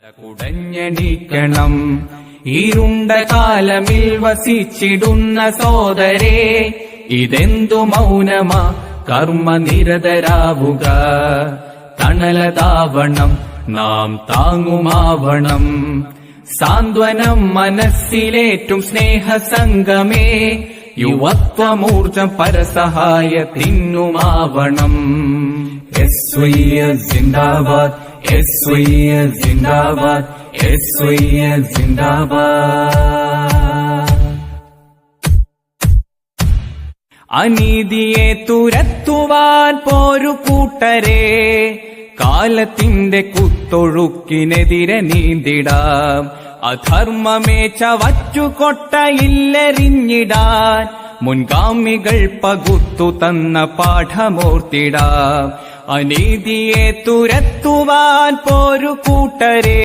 കുടഞ്ഞെണീക്കണം ഇരുണ്ട കാലമിൽ വസിച്ചിടുന്ന സോദരേ, ഇതെന്തു മൗനമാ കർമ്മനിരതരാവുക. തണലതാവണം നാം താങ്ങുമാവണം, സാന്ത്വനം മനസ്സിലേറ്റും സ്നേഹസംഗമേ. യുവത്വമൂർജം പരസഹായത്തിനുമാവണം. SYS zindabad, SYS zindabad, SYS zindabad. അനീതിയെ തുരത്തുവാൻ പോരു കൂട്ടരെ, കാലത്തിന്റെ കുത്തൊഴുക്കിനെതിരെ നീന്തിടാം. അധർമ്മമേ ചവറ്റുകൊട്ടയില്ലെറിഞ്ഞിടാൻ, മുൻഗാമികൾ പകുത്തു തന്ന പാഠമോർത്തിടാം. അനീതിയെ തുരത്തുവാൻ പോരു കൂട്ടരെ.